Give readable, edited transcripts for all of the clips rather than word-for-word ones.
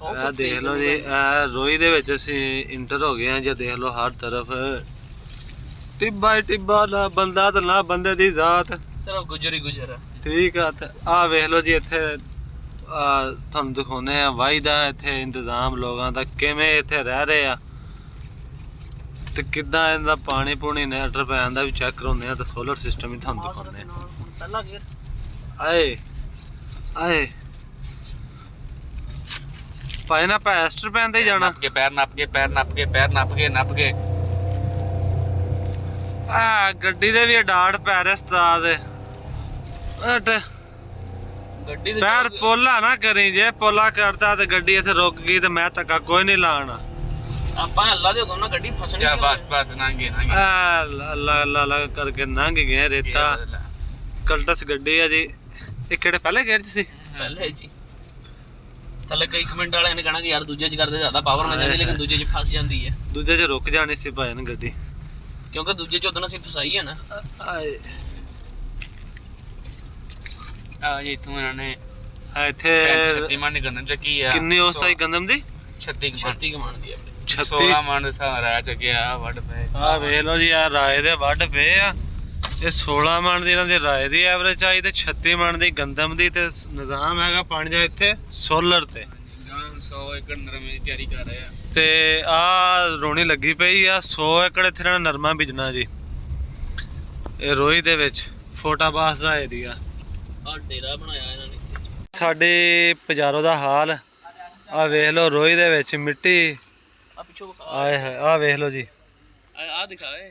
ਇਹ ਦੇਖ ਲਓ ਜੀ, ਇਹ ਰੋਈ ਦੇ ਵਿੱਚ ਅਸੀਂ ਇੰਟਰ ਹੋ ਗਏ ਆ ਜੀ। ਦੇਖ ਲਓ ਹਰ ਤਰਫ ਟਿੱਬਾ ਹੀ ਟਿੱਬਾ, ਨਾ ਬੰਦਾ ਤੇ ਨਾ ਬੰਦੇ ਦੀ ਜ਼ਾਤ, ਸਿਰਫ ਗੁਜਰ ਹੀ ਗੁਜਰ ਹੈ। ਠੀਕ ਆ। ਤੇ ਆਹ ਵੇਖ ਲਓ ਜੀ, ਇੱਥੇ ਤੁਹਾਨੂੰ ਦਿਖਾਉਂਦੇ ਆ ਵਾਈ ਦਾ ਇੱਥੇ ਇੰਤਜ਼ਾਮ ਲੋਕਾਂ ਦਾ, ਕਿਵੇਂ ਇੱਥੇ ਰਹਿ ਰਹੇ ਆ ਤੇ ਕਿੱਦਾਂ ਇਹਦਾ ਪਾਣੀ ਪੂਣੀ ਨੈਟਰ ਪੈਣ ਦਾ ਵੀ ਚੈੱਕ ਕਰਾਉਂਦੇ ਆ। ਤੇ ਸੋਲਰ ਸਿਸਟਮ ਵੀ ਤੁਹਾਨੂੰ ਦਿਖਾਉਂਦੇ ਆ। ਪਹਿਲਾ ਗੇਅਰ ਆਏ ਆਏ ਭਾਈ ਨਾ ਪੈਸਟਰ ਪੈਂਦੇ ਜਾਣਾ, ਨੱਪ ਕੇ ਪੈਰ ਨੱਪ ਕੇ ਪੈਰ ਨੱਪ ਕੇ ਪੈਰ ਨੱਪ ਕੇ ਆ ਗੱਡੀ ਦੇ ਵੀ ਡਾੜ ਪੈ ਰਿਹਾ ਉਸਤਾਦ। ਗੱਡੀ ਦੇ ਪੈਰ ਪੋਲਾ ਨਾ ਕਰੀ, ਜੇ ਪੋਲਾ ਕਰਦਾ ਤੇ ਗੱਡੀ ਇੱਥੇ ਰੁਕ ਗਈ ਤੇ ਮੈਂ ਧੱਕਾ ਕੋਈ ਨਹੀਂ ਲਾਣਾ। ਆਪਾਂ ਅੱਲਾ ਦੇ ਹੁਕਮ ਨਾਲ ਗੱਡੀ ਫਸਣੀ ਆ ਅੱਲਾ ਅੱਲਾ ਅੱਲਾ ਕਰਕੇ ਲੰਘ ਗਏ। ਰੇਤਾ ਕਲਟਸ ਗੱਡੀ ਆ ਜੀ। ਇਹ ਕਿਹੜੇ ਪਹਿਲੇ ਗੇਅਰ 'ਚ ਸੀ? ਪਹਿਲੇ ਜੀ। ਥੱਲੇ ਕਈ ਕਮੈਂਟ ਵਾਲਿਆਂ ਨੇ ਕਹਿਣਾ ਕਿ ਯਾਰ ਦੂਜੇ 'ਚ ਕਰਦੇ ਜ਼ਿਆਦਾ ਪਾਵਰ ਨਾ ਜਾਂਦੀ, ਲੇਕਿਨ ਦੂਜੇ 'ਚ ਫਸ ਜਾਂਦੀ ਹੈ। ਦੂਜੇ 'ਚ ਰੁਕ ਜਾਣੀ ਸੀ ਭਾਈ ਗੱਡੀ, ਕਿਉਂਕਿ ਦੂਜੇ 'ਚ ਉਦੋਂ ਅਸੀਂ ਫਸਾਈ ਹੈ ਨਾ। ਆ ਜੀ ਇੱਥੋਂ ਇਹਨਾਂ ਨੇ ਇੱਥੇ 36 ਮਣ ਦੀ ਗੰਦਮ ਚੱਕੀ ਆ। ਕਿੰਨੀ ਔਸਤਾ ਗੰਦਮ ਦੀ? 36 ਕਮਾਣ ਦੀ ਆਪਣੇ 16 ਮਣ ਦੇ ਸਾਰਾ ਰਹਿ ਚੱਕਿਆ ਵੱਢ ਪਏ। ਆ ਵੇਖ ਲਓ ਜੀ, ਆ ਰਾਏ ਦੇ ਵੱਢ ਪਏ ਆ। ਇਹ 16 ਮਣ ਦੀ ਇਹਨਾਂ ਦੀ ਰਾਏ ਦੀ ਐਵਰੇਜ ਆਈ ਤੇ 36 ਮਣ ਦੀ ਗੰਦਮ ਦੀ। ਤੇ ਨਿਜ਼ਾਮ ਹੈਗਾ ਪਾਣੀ ਦਾ ਇੱਥੇ ਸੋਲਰ ਤੇ। 100 ਏਕੜ ਨਰਮੇ ਦੀ ਤਿਆਰੀ ਕਰ ਰਹੇ ਆ। ਤੇ ਆ ਰੋਣੀ ਲੱਗੀ ਪਈ ਆ। 100 ਏਕੜ ਇੱਥੇ ਇਹਨਾਂ ਨੇ ਨਰਮਾ ਬੀਜਣਾ ਜੀ। ਇਹ ਰੋਈ ਦੇ ਵਿੱਚ ਫੋਟਾਬਾਸ ਦਾ ਏਰੀਆ। ਆ ਡੇਰਾ ਬਣਾਇਆ ਇਹਨਾਂ ਨੇ। ਸਾਡੇ ਪਜਾਰੋ ਦਾ ਹਾਲ ਆ ਵੇਖ ਲਓ, ਰੋਈ ਦੇ ਵਿੱਚ ਮਿੱਟੀ। ਆ ਪਿੱਛੋਂ ਆਏ ਹੈ, ਆ ਵੇਖ ਲਓ ਜੀ, ਆ ਦਿਖਾਏ।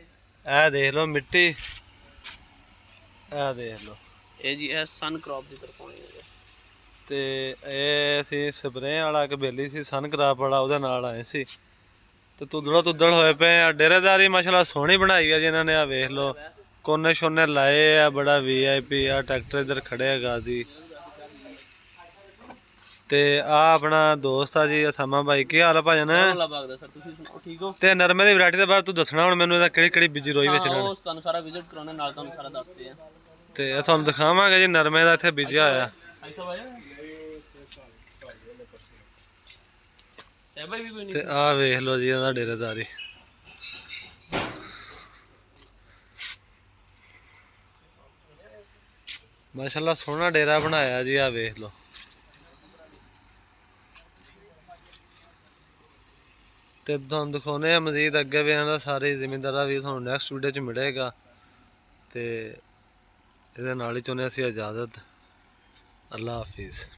ਇਹ ਦੇਖ ਲਓ ਮਿੱਟੀ, ਇਹ ਦੇਖ ਲਓ। ਇਹ ਜੀ ਇਹ ਸਨ ਕ੍ਰੌਪ ਦੀ ਤਰਫੋਂ ਆਈ ਹੈ। ਤੇ ਇਹ ਅਸੀਂ ਸਪਰੇਅ ਵਾਲਾ ਇੱਕ ਬੇਲੀ ਸੀ ਸਨ ਕ੍ਰਾਪ ਵਾਲਾ, ਉਹਦੇ ਨਾਲ ਆਏ ਸੀ। ਤੇ ਤੁੱਦੜ ਹੋਏ ਪਏ ਆ। ਡੇਰੇਦਾਰੀ ਮਾਸ਼ਾਅੱਲਾ ਸੋਹਣੀ ਬਣਾਈ ਆ ਜੀ ਇਹਨਾਂ ਨੇ। ਆ ਵੇਖ ਲਓ ਕੋਨੇ ਸ਼ੋਨੇ ਲਾਏ ਆ, ਬੜਾ VIP ਆ। ਟਰੈਕਟਰ ਇੱਧਰ ਖੜੇ ਆ ਗਾਜ਼ੀ। ਤੇ ਆ ਆਪਣਾ ਦੋਸਤ ਆ ਜੀ ਅਸਾਮਾ ਭਾਈ। ਕੀ ਹਾਲ ਆ ਭਾਜਨ? ਸਰ ਤੁਸੀਂ ਸੁਣਾਓ, ਠੀਕ ਹੋ? ਤੇ ਨਰਮੇ ਦੀ ਵੈਰਾਈਟੀ ਦੇ ਬਾਰੇ ਤੂੰ ਦੱਸਣਾ ਹੁਣ ਮੈਨੂੰ, ਇਹਦਾ ਕਿਹੜੀ ਕਿਹੜੀ ਬੀਜੀ ਰੋਈ ਵਿੱਚ ਇਹਨਾਂ ਨੇ। ਤੁਹਾਨੂੰ ਸਾਰਾ ਵਿਜ਼ਿਟ ਕਰਾਉਣੇ ਨਾਲ, ਤੁਹਾਨੂੰ ਸਾਰਾ ਦੱਸਦੇ ਆ। ਤੇ ਇਹ ਤੁਹਾਨੂੰ ਦਿਖਾਵਾਂਗੇ ਜੀ ਨਰਮੇ ਦਾ ਇੱਥੇ ਬੀਜਿਆ ਹੋਇਆ। ਤੇ ਆ ਵੇਖ ਲਓ ਜੀ ਇਹਦਾ ਡੇਰੇਦਾਰੀ। ਮਾਸ਼ਾਅੱਲਾ ਸੋਹਣਾ ਡੇਰਾ ਬਣਾਇਆ ਜੀ। ਆ ਵੇਖ ਲਓ। ਤੇ ਤੁਹਾਨੂੰ ਦਿਖਾਉਨੇ ਆ ਮਜ਼ੀਦ ਅੱਗੇ ਵੀ ਇਹਨਾਂ ਦਾ ਸਾਰੇ ਜ਼ਿਮੀਂਦਾਰਾਂ ਵੀ ਤੁਹਾਨੂੰ ਨੈਕਸਟ ਵੀਡੀਓ 'ਚ ਮਿਲੇਗਾ। ਤੇ ਇਹਦੇ ਨਾਲ ਹੀ ਚਾਹੁੰਦੇ ਅਸੀਂ ਇਜਾਜ਼ਤ। ਅੱਲਾ ਹਾਫਿਜ਼।